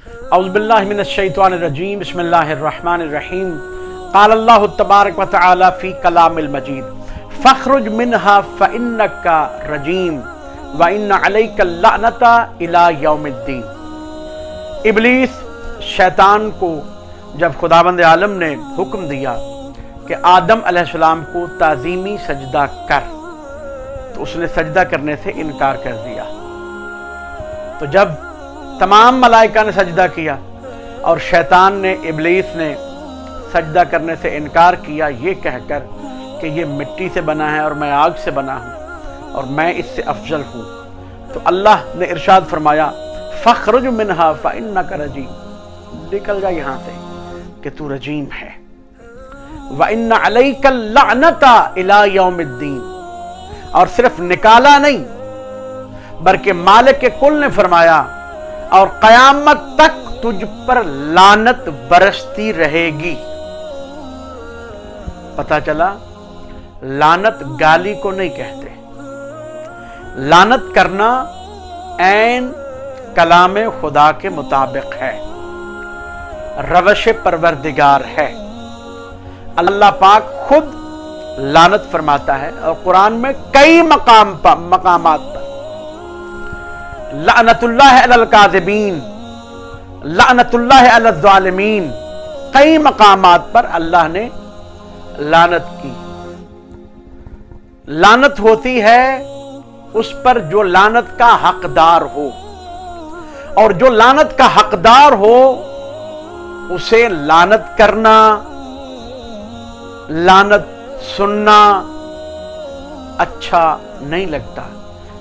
औज़ुबिल्लाहि मिनश्शैतानिर्रजीम बिस्मिल्लाहिर्रहमानिर्रहीम क़ाल अल्लाहु तबारक व तआला फ़ी कलामिल मजीद फ़ख़्रुज मिन्हा फ़इन्नका रजीम व इन्न अलैका लअनता इला यौमिद्दीन। इब्लीस शैतान को जब खुदाबंद आलम ने हुक्म दिया कि आदम अलैहिस्सलाम को ताज़ीमी सजदा कर, तो उसने सजदा करने से इनकार कर दिया। तो जब तमाम मलाइका ने सजदा किया और शैतान ने, इब्लीस ने सजदा करने से इनकार किया, ये कहकर कि ये मिट्टी से बना है और मैं आग से बना हूँ और मैं इससे अफजल हूँ, तो अल्लाह ने इरशाद फरमाया फ़ख़्रुज मिन्हा फ़इन्नका रजीम, निकल जा यहाँ से कि तू रजीम है। व इन्न अलैका लअनता इला यौमिद्दीन, और सिर्फ निकाला नहीं बल्कि मालिक के कुल ने फरमाया और क़यामत तक तुझ पर लानत बरसती रहेगी। पता चला लानत गाली को नहीं कहते, लानत करना ऐन कलामे खुदा के मुताबिक है, रवश परवरदिगार है। अल्लाह पाक खुद लानत फरमाता है और कुरान में कई मकामात पर लअनतुल्लाह अलल काज़िबीन, लअनतुल्लाह अलल ज़ालिमीन, कई मकामात पर अल्लाह ने लानत की। लानत होती है उस पर जो लानत का हकदार हो, और जो लानत का हकदार हो उसे लानत करना, लानत सुनना अच्छा नहीं लगता,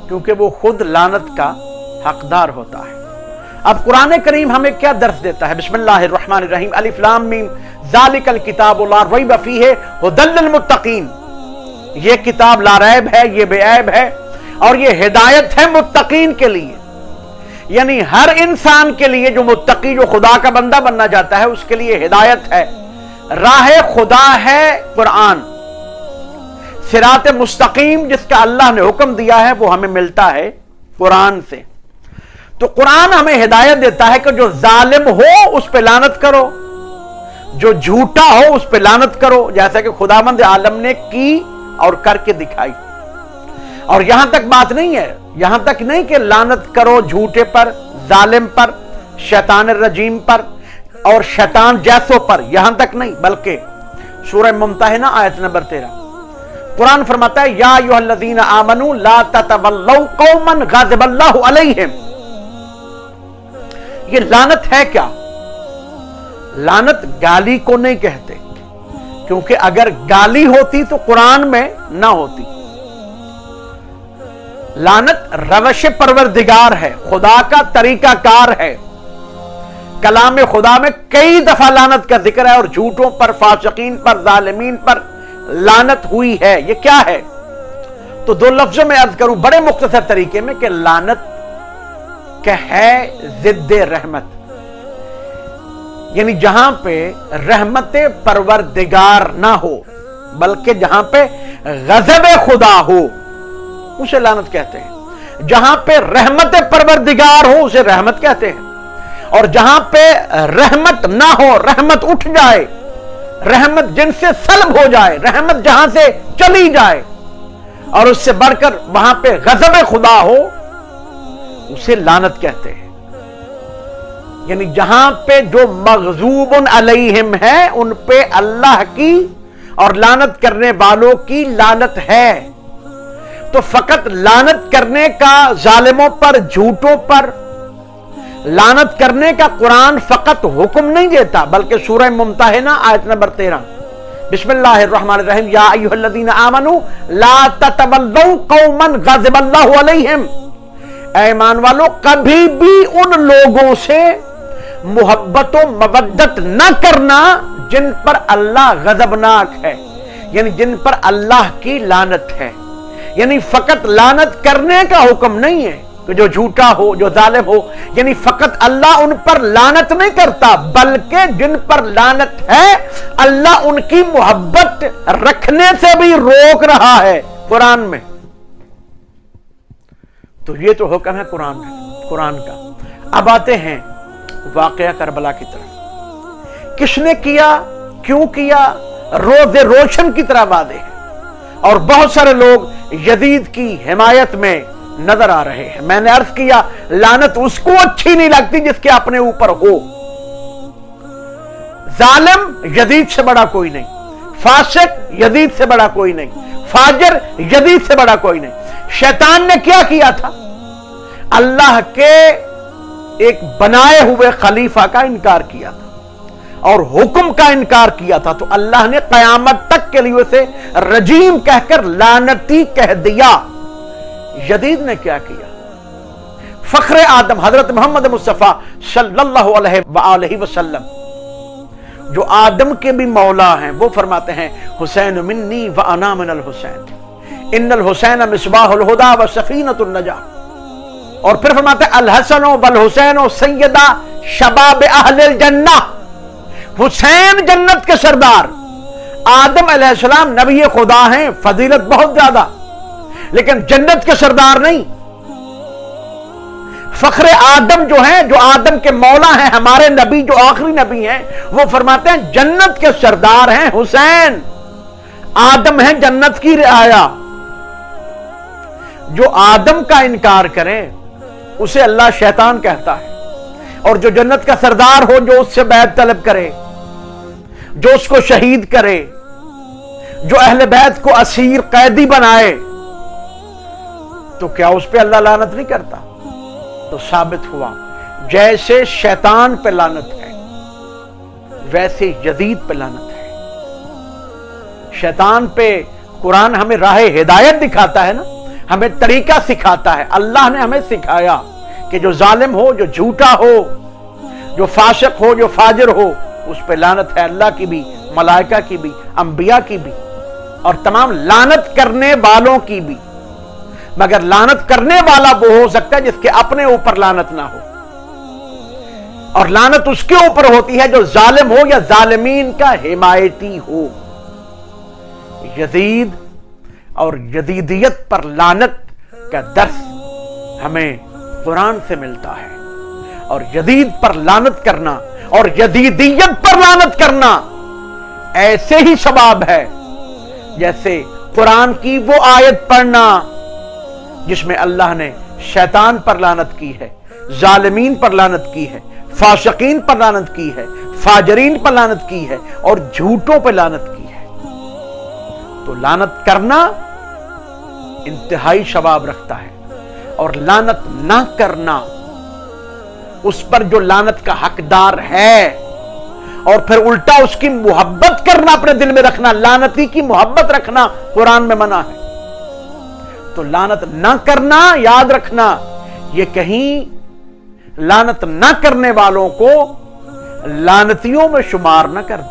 क्योंकि वो खुद लानत का हकदार होता है। अब कुरान करीम हमें क्या दर्स देता है? बिस्मिल्लाहिर्रहमानिर्रहीम अलिफ लाम मीम ज़ालिकल किताबु ला रैब फीहि हुदल लिल मुत्तकीन। ये किताब ला रैब है, ये बेऐब है और ये हिदायत है मुत्तकीन के लिए, यानी हर इंसान के लिए जो मुत्तकी, जो खुदा का बंदा बनना चाहता है, उसके लिए हिदायत है। राह खुदा है कुरान, सिरात मुस्तकीम जिसका अल्लाह ने हुक्म दिया है वो हमें मिलता है कुरान से। तो कुरान हमें हिदायत देता है कि जो जालिम हो उस पे लानत करो, जो झूठा हो उस पे लानत करो, जैसा कि खुदाबंद आलम ने की और करके दिखाई। और यहां तक बात नहीं है, यहां तक नहीं कि लानत करो झूठे पर, जालिम पर, शैतान रजीम पर और शैतान जैसों पर, यहां तक नहीं, बल्कि सूरह मुम्तहिना आयत नंबर 13 कुरान फरमाता है या अय्युहल्लज़ीना आमनू ला ततवल्लौ कौमन ग़ज़िबल्लाहु अलैहिम। ये लानत है क्या? लानत गाली को नहीं कहते, क्योंकि अगर गाली होती तो कुरान में ना होती। लानत रवश परवरदिगार है, खुदा का तरीकाकार है। कलाम खुदा में कई दफा लानत का जिक्र है और झूठों पर, फासिकीन पर, जालिमीन पर लानत हुई है। ये क्या है? तो दो लफ्जों में अर्ज करूं बड़े मुख्तसर तरीके में कि लानत क्या है? जिद्दे रहमत, यानी जहां पे रहमत परवरदिगार ना हो बल्कि जहां पे गज़ब खुदा हो उसे लानत कहते हैं। जहां पे रहमत परवरदिगार हो उसे रहमत कहते हैं। और जहां पे रहमत ना हो, रहमत उठ जाए, रहमत जिनसे सल्ब हो जाए, रहमत जहां से चली जाए और उससे बढ़कर वहां पे गज़ब खुदा हो, उसे लानत कहते हैं। यानी जहां पे जो मग़ज़ूबुन अलैहिम है उन पे अल्लाह की और लानत करने वालों की लानत है। तो फकत लानत करने का जालिमों पर, झूठों पर लानत करने का कुरान फकत हुक्म नहीं देता, बल्कि सूरह मुम्तहिना आयत नंबर 13 बिस्मिल्लाहिर्रहमानिर्रहीम या अय्युहल्लज़ीना आमनू ला ततवल्लौ कौमन ग़ज़िबल्लाहु अलैहिम। ऐ ईमान वालों, कभी भी उन लोगों से मोहब्बत व मवद्दत न करना जिन पर अल्लाह गजबनाक है, यानी जिन पर अल्लाह की लानत है। यानी फकत लानत करने का हुक्म नहीं है कि जो झूठा हो, जो जालिम हो, यानी फकत अल्लाह उन पर लानत नहीं करता, बल्कि जिन पर लानत है अल्लाह उनकी मोहब्बत रखने से भी रोक रहा है कुरान में। तो ये तो हुक्म है कुरान का। अब आते हैं वाकया करबला की तरफ। किसने किया, क्यों किया, रोज़े रोशन की तरह वादे है। और बहुत सारे लोग यजीद की हिमायत में नजर आ रहे हैं। मैंने अर्ज किया, लानत उसको अच्छी नहीं लगती जिसके अपने ऊपर हो। जालिम यजीद से बड़ा कोई नहीं, फासिक यजीद से बड़ा कोई नहीं, फाजिर यजीद से बड़ा कोई नहीं। शैतान ने क्या किया था? अल्लाह के एक बनाए हुए खलीफा का इनकार किया था और हुक्म का इनकार किया था, तो अल्लाह ने कयामत तक के लिए उसे रजीम कहकर लानती कह दिया। यजीद ने क्या किया? फख्रे आदम हजरत मोहम्मद मुस्तफा सल्लल्लाहु अलैहि वसल्लम, जो आदम के भी मौला हैं, वो फरमाते हैं हुसैन मिन्नी व अना मिनल हुसैन, इन्नल हुसैन मिसबाहुल हुदा व सफीनतुन नजा। और फिर फरमाते हैं अल हसन वल हुसैन सैयदा शबाब अहलिल जन्ना। हुसैन जन्नत के सरदार, आदम अलैहिस्सलाम नबी खुदा हैं, फजीलत बहुत ज्यादा, लेकिन जन्नत के सरदार नहीं। फख्रे आदम जो हैं, जो आदम के मौला हैं, हमारे नबी जो आखिरी नबी हैं, वो फरमाते हैं जन्नत के सरदार हैं हुसैन। आदम है जन्नत की रियाया। जो आदम का इनकार करे उसे अल्लाह शैतान कहता है, और जो जन्नत का सरदार हो, जो उससे बैत तलब करे, जो उसको शहीद करे, जो अहले बैत को असीर कैदी बनाए, तो क्या उस पे अल्लाह लानत नहीं करता? तो साबित हुआ जैसे शैतान पे लानत है वैसे यजीद पे लानत है। शैतान पे कुरान हमें राह हिदायत दिखाता है ना, हमें तरीका सिखाता है। अल्लाह ने हमें सिखाया कि जो जालिम हो, जो झूठा हो, जो फासिक हो, जो फाजिर हो, उस पे लानत है। अल्लाह की भी, मलाइका की भी, अंबिया की भी, और तमाम लानत करने वालों की भी। मगर लानत करने वाला वो हो सकता है जिसके अपने ऊपर लानत ना हो, और लानत उसके ऊपर होती है जो जालिम हो या जालिमीन का हिमायती हो। यजीद और यजीदियत पर लानत का दर्स हमें कुरान से मिलता है, और यजीद पर लानत करना और यजीदियत पर लानत करना ऐसे ही सवाब है जैसे कुरान की वो आयत पढ़ना जिसमें अल्लाह ने शैतान पर लानत की है, जालिमीन पर लानत की है, फासिकीन पर लानत की है, फाजरीन पर लानत की है, और झूठों पर लानत की है। तो लानत करना इंतहाई सवाब रखता है, और लानत ना करना, उस पर जो लानत का हकदार है, और फिर उल्टा उसकी मोहब्बत करना, अपने दिल में रखना, लानती की मोहब्बत रखना कुरान में मना है। तो लानत ना करना, याद रखना, ये कहीं लानत ना करने वालों को लानतियों में शुमार ना कर दे।